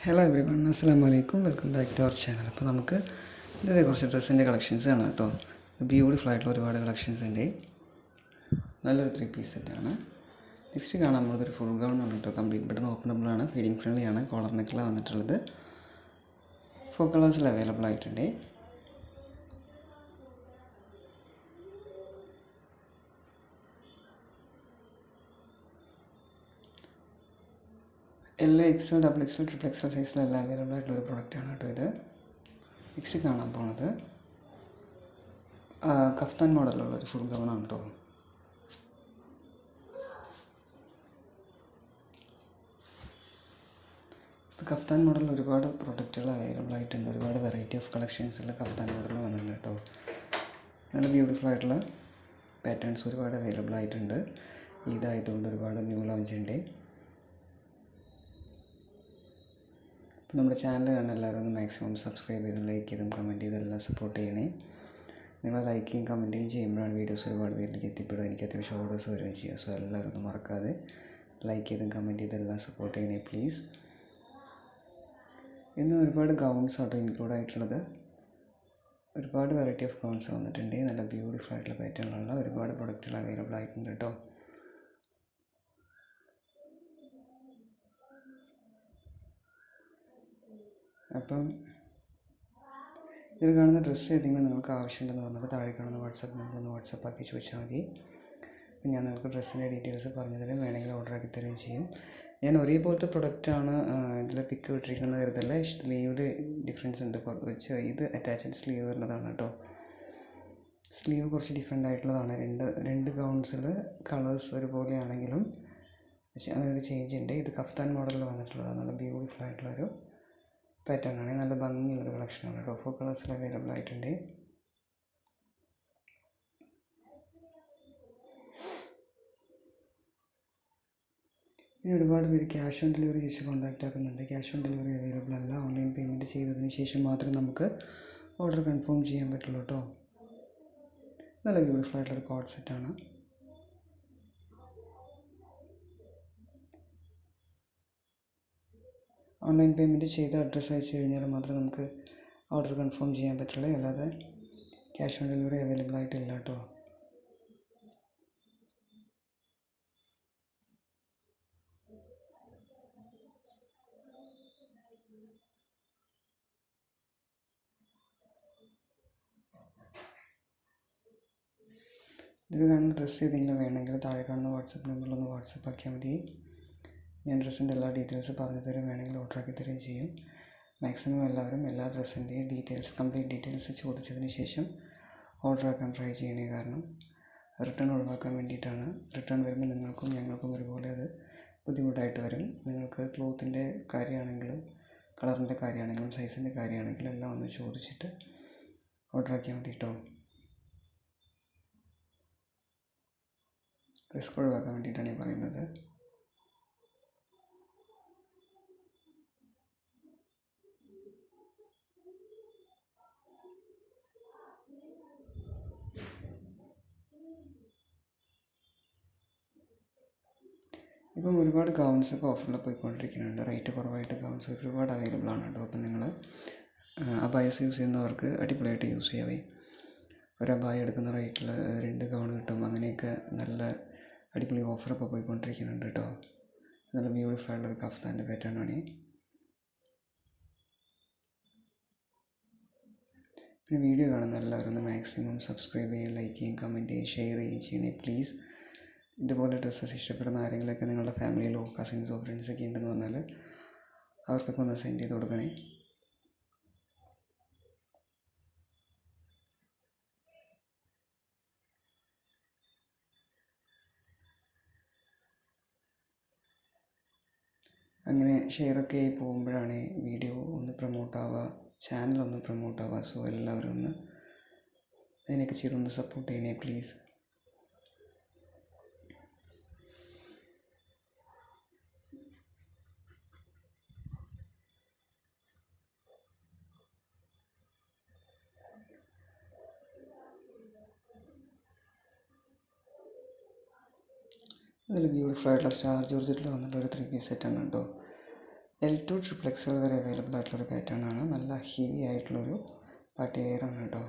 Hello every one, അസ്സലാമു അലൈക്കും. Welcome back to our channel. അപ്പോൾ നമുക്ക് ഇതിൻ്റെ കുറച്ച് ഡ്രസ്സിൻ്റെ കളക്ഷൻസ് കാണാം കേട്ടോ. ബ്യൂട്ടിഫുൾ ആയിട്ടുള്ള ഒരുപാട് കളക്ഷൻസ് ഉണ്ട്. നല്ലൊരു 3 പീസ് സെറ്റാണ്. നെക്സ്റ്റ് കാണാൻ നമ്മളതൊരു ഫുൾ ഗൗൺ ആണ് കേട്ടോ. കംപ്ലീറ്റ് ബട്ടൺ ഓപ്പണബിൾ ആണ്, ഫീഡിങ് ഫ്രണ്ട്ലി ആണ്, കോളർ നെക്കിലാണ് വന്നിട്ടുള്ളത്. 4 കളേഴ്സിൽ അവൈലബിൾ ആയിട്ടുണ്ട്. എല്ലാ XL, XXL, XXL സൈസിലെല്ലാം അവൈലബിൾ ആയിട്ടുള്ളൊരു പ്രൊഡക്റ്റാണ് കേട്ടോ ഇത്. നെക്സ്റ്റ് കാണാൻ പോണത് കഫ്താൻ മോഡലുള്ളൊരു ഫുൾ ഗൗണാണ് കേട്ടോ. കഫ്താൻ മോഡലിൽ ഒരുപാട് പ്രൊഡക്റ്റുകൾ അവൈലബിൾ ആയിട്ടുണ്ട്. ഒരുപാട് വെറൈറ്റി ഓഫ് കളക്ഷൻസിൽ കഫ്താൻ മോഡലിൽ വന്നിട്ടുണ്ട് കേട്ടോ. നല്ല ബ്യൂട്ടിഫുൾ ആയിട്ടുള്ള പാറ്റേൺസ് ഒരുപാട് അവൈലബിൾ ആയിട്ടുണ്ട്. ഇതായതുകൊണ്ട് ഒരുപാട് ന്യൂ ലോഞ്ച് ഉണ്ട്. അപ്പോൾ നമ്മുടെ ചാനൽ കാണുന്ന എല്ലാവരും ഒന്ന് മാക്സിമം സബ്സ്ക്രൈബ് ചെയ്തും ലൈക്ക് ചെയ്തും കമൻറ്റ് ചെയ്തെല്ലാം സപ്പോർട്ട് ചെയ്യണേ. നിങ്ങൾ ലൈക്കും കമൻറ്റും ചെയ്യുമ്പോഴാണ് വീഡിയോസ് ഒരുപാട് പേരിലേക്ക് എത്തിപ്പെടുക. എനിക്ക് അത്യാവശ്യം ഓർഡേഴ്സ് വരികയും ചെയ്യുക. സോ എല്ലാവരും ഒന്ന് മറക്കാതെ ലൈക്ക് ചെയ്തും കമൻറ്റ് ചെയ്തെല്ലാം സപ്പോർട്ട് ചെയ്യണേ പ്ലീസ്. ഇന്ന് ഒരുപാട് ഗൗൺസ് ആട്ടോ ഇൻക്ലൂഡ് ആയിട്ടുള്ളത്. ഒരുപാട് വെറൈറ്റി ഓഫ് ഗൗൺസ് വന്നിട്ടുണ്ട്. നല്ല ബ്യൂട്ടിഫുൾ ആയിട്ടുള്ള പാറ്റേണിലുള്ള ഒരുപാട് പ്രൊഡക്റ്റുകൾ അവൈലബിൾ ആയിട്ടുണ്ട് കേട്ടോ. അപ്പം ഇതിൽ കാണുന്ന ഡ്രസ്സ് ഏതെങ്കിലും നിങ്ങൾക്ക് ആവശ്യമുണ്ടെന്ന് പറഞ്ഞാൽ താഴെ കാണുന്ന വാട്സാപ്പ് നമ്പർ ഒന്ന് വാട്സാപ്പാക്കി ചോദിച്ചാൽ മതി. അപ്പം ഞാൻ നിങ്ങൾക്ക് ഡ്രസ്സിൻ്റെ ഡീറ്റെയിൽസ് പറഞ്ഞു തരും, വേണമെങ്കിൽ ഓർഡർ ആക്കി തരുകയും ചെയ്യും. ഞാൻ ഒരേപോലത്തെ പ്രൊഡക്റ്റാണ് ഇതിൽ പിക്ക് വിട്ടിരിക്കുന്നത് കരുതല്ല. സ്ലീവിൽ ഡിഫറൻസ് ഉണ്ട്. ഇത് അറ്റാച്ച്ഡ് സ്ലീവ് വരുന്നതാണ് കേട്ടോ. സ്ലീവ് കുറച്ച് ഡിഫറെൻ്റ് ആയിട്ടുള്ളതാണ്. രണ്ട് ഗൗൺസിൽ കളേഴ്സ് ഒരുപോലെയാണെങ്കിലും അങ്ങനൊരു ചേഞ്ച് ഉണ്ട്. ഇത് കഫ്താൻ മോഡലിൽ വന്നിട്ടുള്ളതാണ്. നല്ല ബ്യൂട്ടിഫുൾ ആയിട്ടുള്ളൊരു പാറ്റേൺ ആണ്. നല്ല ഭംഗിയുള്ളൊരു കളക്ഷനാണ് കേട്ടോ. 4 കളേഴ്സിൽ അവൈലബിൾ ആയിട്ടുണ്ട്. ഇനി ഒരുപാട് പേര് ക്യാഷ് ഓൺ ഡെലിവറി ചോദിച്ച് കോൺടാക്റ്റ് ആക്കുന്നുണ്ട്. ക്യാഷ് ഓൺ ഡെലിവറി അവൈലബിൾ അല്ല. ഓൺലൈൻ പേയ്മെൻറ്റ് ചെയ്തതിന് ശേഷം മാത്രമേ നമുക്ക് ഓർഡർ കൺഫേം ചെയ്യാൻ പറ്റുള്ളൂ കേട്ടോ. നല്ല ബ്യൂട്ടിഫുൾ ആയിട്ടുള്ളൊരു കോഡ് സെറ്റാണ്. ഓൺലൈൻ പേയ്മെൻറ്റ് ചെയ്ത് അഡ്രസ്സ് അയച്ചു കഴിഞ്ഞാൽ മാത്രമേ നമുക്ക് ഓർഡർ കൺഫേം ചെയ്യാൻ പറ്റുള്ളൂ. അല്ലാതെ ക്യാഷ് ഓൺ ഡെലിവറി അവൈലബിൾ ആയിട്ടില്ല കേട്ടോ. ഇതിൽ കാണുന്ന ഡ്രസ്സ് ഏതെങ്കിലും വേണമെങ്കിൽ താഴെ കാണുന്ന വാട്സപ്പ് നമ്പറിലൊന്ന് വാട്സപ്പ് ആക്കിയാൽ മതി. ഞാൻ ഡ്രസ്സിൻ്റെ എല്ലാ ഡീറ്റെയിൽസ് പറഞ്ഞു തരും, വേണമെങ്കിൽ ഓർഡർ ആക്കി തരുകയും ചെയ്യും. മാക്സിമം എല്ലാവരും എല്ലാ ഡ്രസ്സിൻ്റെയും കംപ്ലീറ്റ് ഡീറ്റെയിൽസ് ചോദിച്ചതിന് ശേഷം ഓർഡർ ആക്കാൻ ട്രൈ ചെയ്യണേ. കാരണം റിട്ടേൺ ഒഴിവാക്കാൻ വേണ്ടിയിട്ടാണ്. റിട്ടേൺ വരുമ്പോൾ നിങ്ങൾക്കും ഞങ്ങൾക്കും ഒരുപോലെ അത് ബുദ്ധിമുട്ടായിട്ട് വരും. നിങ്ങൾക്ക് ക്ലോത്തിൻ്റെ കാര്യമാണെങ്കിലും കളറിൻ്റെ കാര്യമാണെങ്കിലും സൈസിൻ്റെ കാര്യമാണെങ്കിലും എല്ലാം ഒന്ന് ചോദിച്ചിട്ട് ഓർഡർ ആക്കിയാൽ മതി കേട്ടോ. റിസ്ക് ഒഴിവാക്കാൻ വേണ്ടിയിട്ടാണ് ഈ പറയുന്നത്. ഇപ്പം ഒരുപാട് ഗൗൺസൊക്കെ ഓഫറിൽ പോയിക്കൊണ്ടിരിക്കുന്നുണ്ട്. റേറ്റ് കുറവായിട്ട് ഗൗൺസ് ഒരുപാട് അവൈലബിൾ ആണ് കേട്ടോ. അപ്പം നിങ്ങൾ അബായസ് യൂസ് ചെയ്യുന്നവർക്ക് അടിപൊളിയായിട്ട് യൂസ് ചെയ്യാവേ. ഒരു അബായ എടുക്കുന്ന റേറ്റിൽ 2 ഗൗൺ കിട്ടും. അങ്ങനെയൊക്കെ നല്ല അടിപൊളി ഓഫറൊക്കെ പോയിക്കൊണ്ടിരിക്കുന്നുണ്ട് കേട്ടോ. നല്ല ബ്യൂട്ടിഫുൾ ആയിട്ടുള്ളൊരു കഫ്താൻ്റെ പാറ്റേൺ ആണ്. പിന്നെ വീഡിയോ കാണുന്ന എല്ലാവരും ഒന്ന് മാക്സിമം സബ്സ്ക്രൈബ് ചെയ്യുകയും ലൈക്ക് ചെയ്യുകയും കമൻറ്റ് ചെയ്യുകയും ഷെയർ ചെയ്യുകയും ചെയ്യണേ പ്ലീസ്. ഇതുപോലെ ഡ്രസ്സസ് ഇഷ്ടപ്പെടുന്ന ആരെങ്കിലുമൊക്കെ നിങ്ങളുടെ ഫാമിലിയിലോ കസിൻസോ ഫ്രണ്ട്സൊക്കെ ഉണ്ടെന്ന് പറഞ്ഞാൽ അവർക്കൊക്കെ ഒന്ന് സെൻഡ് ചെയ്ത് കൊടുക്കണേ. അങ്ങനെ ഷെയറൊക്കെ ആയി പോകുമ്പോഴാണ് വീഡിയോ ഒന്ന് പ്രൊമോട്ടാവുക, ചാനലൊന്ന് പ്രൊമോട്ടാവുക. സോ എല്ലാവരും ഒന്ന് അതിനൊക്കെ ചെയ്തൊന്ന് സപ്പോർട്ട് ചെയ്യണേ പ്ലീസ്. നല്ല ബ്യൂട്ടിഫുൾ ആയിട്ടുള്ള സ്റ്റാർ ജോർജറ്റിൽ വന്നിട്ടുള്ള ഒരു 3 പീസ് സെറ്റാണ് കേട്ടോ. L2 XXL വരെ അവൈലബിൾ ആയിട്ടുള്ളൊരു പാറ്റേൺ ആണ്. നല്ല ഹെവി ആയിട്ടുള്ളൊരു പാർട്ടി വെയർ ആണ് കേട്ടോ.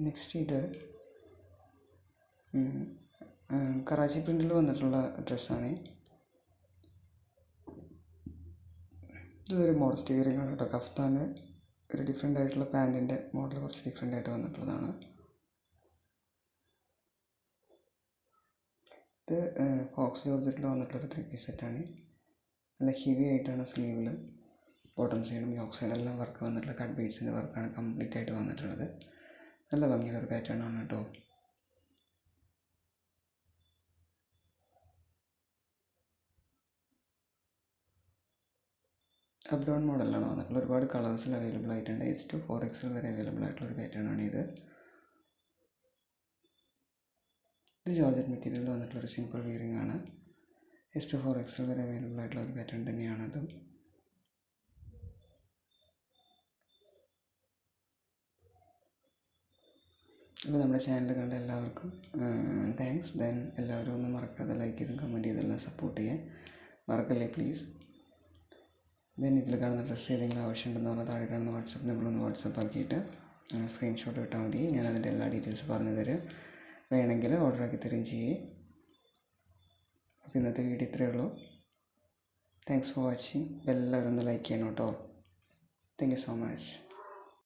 നെക്സ്റ്റ് ഇത് കറാച്ചി പ്രിൻറ്റിൽ വന്നിട്ടുള്ള ഡ്രസ്സാണ്. ഇതൊരു മോഡസ്റ്റ് വെയറിംഗ് ആണ് കേട്ടോ. കഫ്താന് ഒരു ഡിഫറെൻ്റ് ആയിട്ടുള്ള പാൻറ്റിൻ്റെ മോഡൽ കുറച്ച് ഡിഫറെൻ്റ് ആയിട്ട് വന്നിട്ടുള്ളതാണ്. ഇത് ഫോക്സ് ജോർജറ്റിൽ വന്നിട്ടുള്ളൊരു 3-piece സെറ്റാണ്. നല്ല ഹെവി ആയിട്ടാണ് സ്ലീവിലും ബോട്ടം സൈഡും യോക്ക് സൈഡും എല്ലാം വർക്ക് വന്നിട്ടുള്ള കട്ട് ബീഡ്സിൻ്റെ വർക്കാണ് കംപ്ലീറ്റ് ആയിട്ട് വന്നിട്ടുള്ളത്. നല്ല ഭംഗിയുള്ളൊരു പാറ്റേൺ ആണ് കേട്ടോ. അപ്പ് ഡൗൺ മോഡലാണ് വന്നിട്ടുള്ളത്. ഒരുപാട് കളേഴ്സിൽ അവൈലബിൾ ആയിട്ടുണ്ട്. S2-4XL വരെ അവൈലബിൾ ആയിട്ടുള്ളൊരു പാറ്റേൺ ആണ് ഇത്. ഇത് ജോർജറ്റ് മെറ്റീരിയലിൽ വന്നിട്ടുള്ളൊരു സിമ്പിൾ വിയറിംഗ് ആണ്. S2-4XL വരെ അവൈലബിൾ ആയിട്ടുള്ള ഒരു പാറ്റേൺ തന്നെയാണ് അതും. അപ്പോൾ നമ്മുടെ ചാനൽ കണ്ട എല്ലാവർക്കും താങ്ക്സ്. ദെൻ എല്ലാവരും ഒന്നും മറക്കാതെ ലൈക്ക് ചെയ്തും കമൻറ്റ് ചെയ്തെല്ലാം സപ്പോർട്ട് ചെയ്യാൻ മറക്കല്ലേ പ്ലീസ്. ദെൻ ഇതിൽ കാണുന്ന ഡ്രസ്സ് ഏതെങ്കിലും ആവശ്യമുണ്ടെന്ന് പറഞ്ഞാൽ താഴെ കാണുന്ന വാട്സപ്പ് നമ്പറൊന്ന് വാട്സപ്പ് ആക്കിയിട്ട് സ്ക്രീൻഷോട്ട് ഇട്ടാൽ മതി. ഞാൻ അതിൻ്റെ എല്ലാ ഡീറ്റെയിൽസ് പറഞ്ഞു തരും. വേണമെങ്കിൽ ഓർഡർ ആക്കി തരുകയും ചെയ്യേ. അപ്പോൾ ഇന്നത്തെ വീഡിയോ ഇത്രയേ ഉള്ളൂ. Thanks for watching. എല്ലാവരും ഒന്ന് ലൈക്ക് ചെയ്യണം കേട്ടോ. Thank you so much.